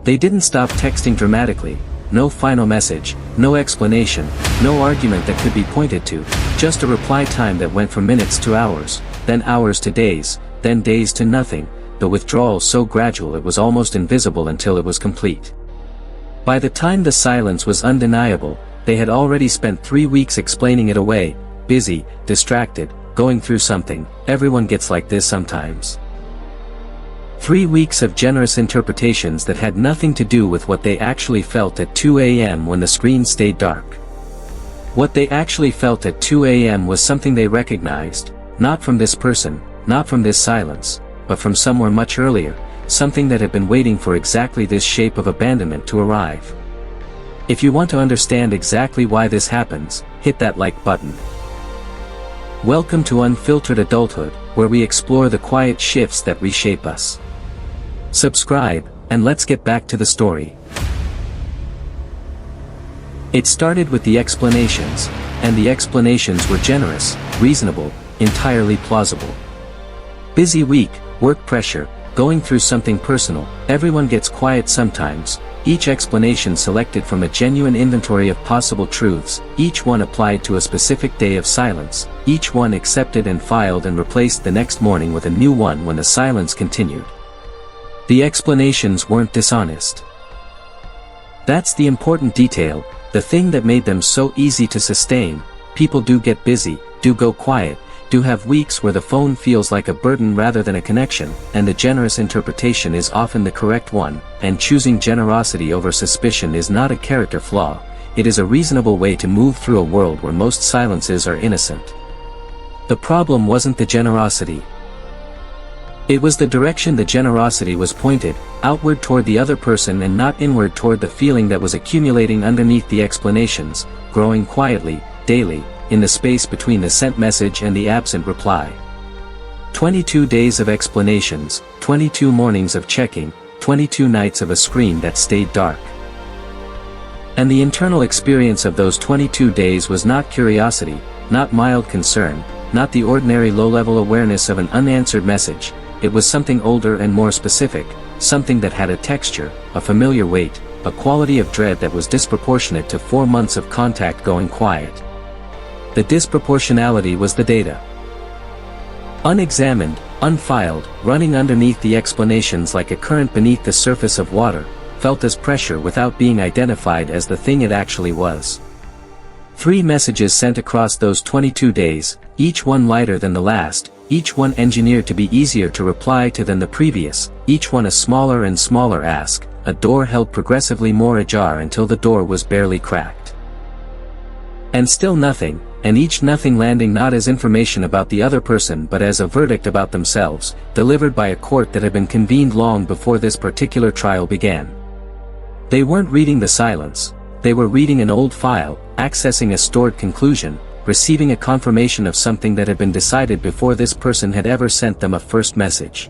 They didn't stop texting dramatically, no final message, no explanation, no argument that could be pointed to, just a reply time that went from minutes to hours, then hours to days, then days to nothing, the withdrawal so gradual it was almost invisible until it was complete. By the time the silence was undeniable, they had already spent 3 weeks explaining it away, busy, distracted, going through something. Everyone gets like this sometimes. 3 weeks of generous interpretations that had nothing to do with what they actually felt at 2 a.m. when the screen stayed dark. What they actually felt at 2 a.m. was something they recognized, not from this person, not from this silence, but from somewhere much earlier, something that had been waiting for exactly this shape of abandonment to arrive. If you want to understand exactly why this happens, hit that like button. Welcome to Unfiltered Adulthood, where we explore the quiet shifts that reshape us. Subscribe, and let's get back to the story. It started with the explanations, and the explanations were generous, reasonable, entirely plausible. Busy week, work pressure, going through something personal, everyone gets quiet sometimes, each explanation selected from a genuine inventory of possible truths, each one applied to a specific day of silence, each one accepted and filed and replaced the next morning with a new one when the silence continued. The explanations weren't dishonest. That's the important detail, the thing that made them so easy to sustain. People do get busy, do go quiet, do have weeks where the phone feels like a burden rather than a connection, and the generous interpretation is often the correct one, and choosing generosity over suspicion is not a character flaw, it is a reasonable way to move through a world where most silences are innocent. The problem wasn't the generosity. It was the direction the generosity was pointed, outward toward the other person and not inward toward the feeling that was accumulating underneath the explanations, growing quietly, daily, in the space between the sent message and the absent reply. 22 days of explanations, 22 mornings of checking, 22 nights of a screen that stayed dark. And the internal experience of those 22 days was not curiosity, not mild concern, not the ordinary low-level awareness of an unanswered message. It was something older and more specific, something that had a texture, a familiar weight, a quality of dread that was disproportionate to 4 months of contact going quiet. The disproportionality was the data. Unexamined, unfiled, running underneath the explanations like a current beneath the surface of water, felt as pressure without being identified as the thing it actually was. 3 messages sent across those 22 days, each one lighter than the last, each one engineered to be easier to reply to than the previous, each one a smaller and smaller ask, a door held progressively more ajar until the door was barely cracked. And still nothing, and each nothing landing not as information about the other person but as a verdict about themselves, delivered by a court that had been convened long before this particular trial began. They weren't reading the silence, they were reading an old file, accessing a stored conclusion, receiving a confirmation of something that had been decided before this person had ever sent them a first message.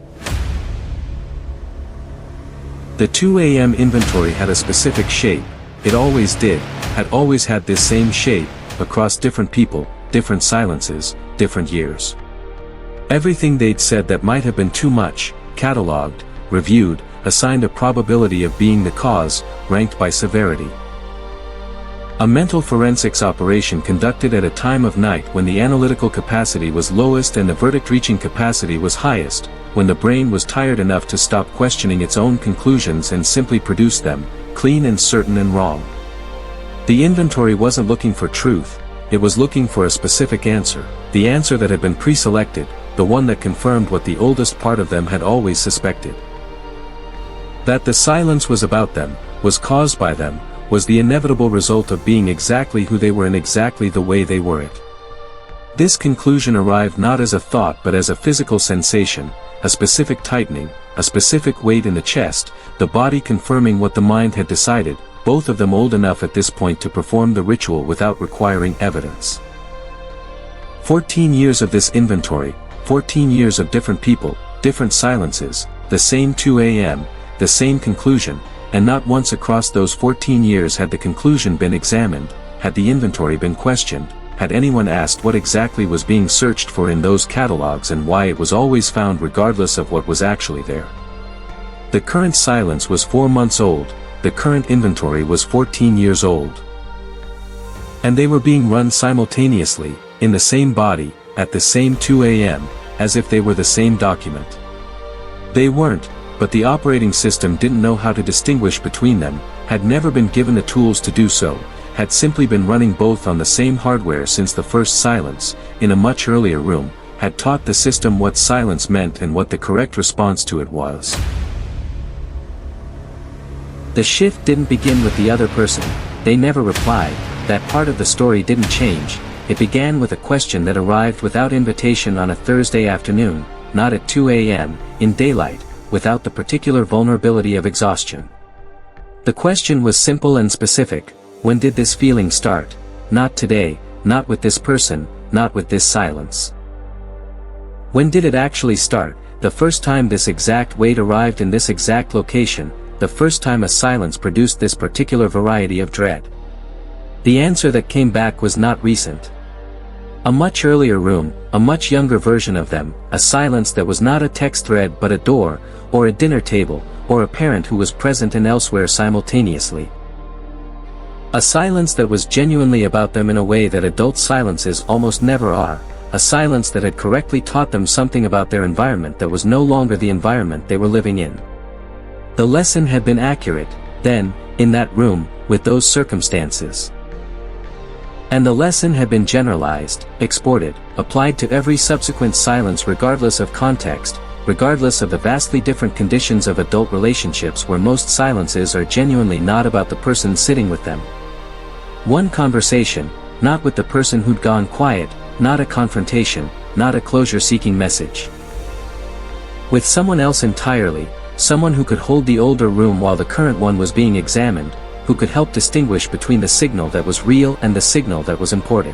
The 2 a.m. inventory had a specific shape, it always did, had always had this same shape, across different people, different silences, different years. Everything they'd said that might have been too much, catalogued, reviewed, assigned a probability of being the cause, ranked by severity. A mental forensics operation conducted at a time of night when the analytical capacity was lowest and the verdict-reaching capacity was highest, when the brain was tired enough to stop questioning its own conclusions and simply produce them, clean and certain and wrong. The inventory wasn't looking for truth, it was looking for a specific answer, the answer that had been pre-selected, the one that confirmed what the oldest part of them had always suspected. That the silence was about them, was caused by them, was the inevitable result of being exactly who they were and exactly the way they were it. This conclusion arrived not as a thought but as a physical sensation, a specific tightening, a specific weight in the chest, the body confirming what the mind had decided, both of them old enough at this point to perform the ritual without requiring evidence. 14 years of this inventory, 14 years of different people, different silences, the same 2 a.m., the same conclusion, and not once across those 14 years had the conclusion been examined, had the inventory been questioned, had anyone asked what exactly was being searched for in those catalogs and why it was always found regardless of what was actually there. The current silence was 4 months old, the current inventory was 14 years old. And they were being run simultaneously, in the same body, at the same 2 a.m., as if they were the same document. They weren't, but the operating system didn't know how to distinguish between them, had never been given the tools to do so, had simply been running both on the same hardware since the first silence, in a much earlier room, had taught the system what silence meant and what the correct response to it was. The shift didn't begin with the other person, they never replied, that part of the story didn't change. It began with a question that arrived without invitation on a Thursday afternoon, not at 2 a.m., in daylight, without the particular vulnerability of exhaustion. The question was simple and specific: when did this feeling start? Not today, not with this person, not with this silence. When did it actually start? The first time this exact weight arrived in this exact location, the first time a silence produced this particular variety of dread. The answer that came back was not recent. A much earlier room, a much younger version of them, a silence that was not a text thread but a door, or a dinner table, or a parent who was present and elsewhere simultaneously. A silence that was genuinely about them in a way that adult silences almost never are, a silence that had correctly taught them something about their environment that was no longer the environment they were living in. The lesson had been accurate, then, in that room, with those circumstances. And the lesson had been generalized, exported, applied to every subsequent silence regardless of context, regardless of the vastly different conditions of adult relationships where most silences are genuinely not about the person sitting with them. One conversation, not with the person who'd gone quiet, not a confrontation, not a closure-seeking message. With someone else entirely, someone who could hold the older room while the current one was being examined, who could help distinguish between the signal that was real and the signal that was imported.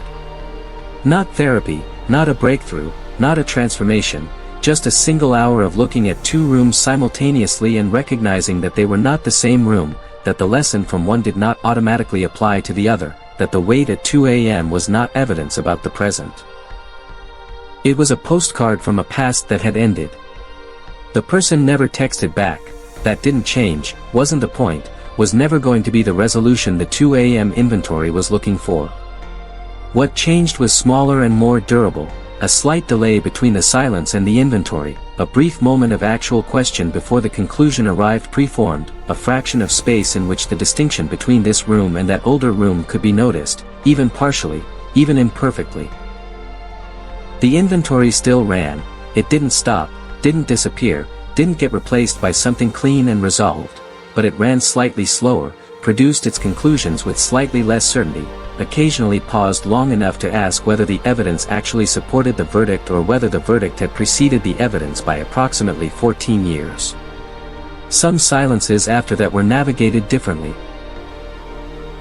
Not therapy, not a breakthrough, not a transformation, just a single hour of looking at 2 rooms simultaneously and recognizing that they were not the same room, that the lesson from one did not automatically apply to the other, that the wait at 2 a.m. was not evidence about the present. It was a postcard from a past that had ended. The person never texted back, that didn't change, wasn't the point, was never going to be the resolution the 2 a.m. inventory was looking for. What changed was smaller and more durable, a slight delay between the silence and the inventory, a brief moment of actual question before the conclusion arrived preformed, a fraction of space in which the distinction between this room and that older room could be noticed, even partially, even imperfectly. The inventory still ran, it didn't stop, didn't disappear, didn't get replaced by something clean and resolved, but it ran slightly slower, produced its conclusions with slightly less certainty, occasionally paused long enough to ask whether the evidence actually supported the verdict or whether the verdict had preceded the evidence by approximately 14 years. Some silences after that were navigated differently.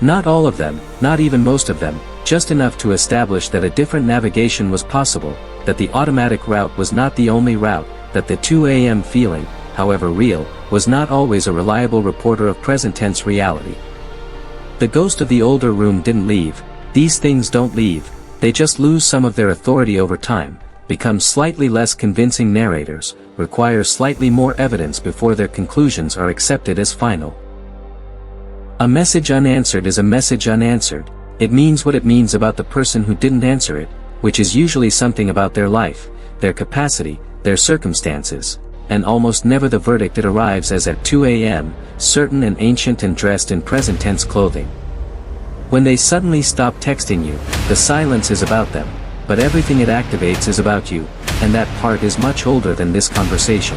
Not all of them, not even most of them, just enough to establish that a different navigation was possible, that the automatic route was not the only route, that the 2 a.m. feeling, however real, was not always a reliable reporter of present-tense reality. The ghost of the older room didn't leave. These things don't leave, they just lose some of their authority over time, become slightly less convincing narrators, require slightly more evidence before their conclusions are accepted as final. A message unanswered is a message unanswered. It means what it means about the person who didn't answer it, which is usually something about their life, their capacity, their circumstances, and almost never the verdict it arrives as at 2 a.m., certain and ancient and dressed in present-tense clothing. When they suddenly stop texting you, the silence is about them, but everything it activates is about you, and that part is much older than this conversation.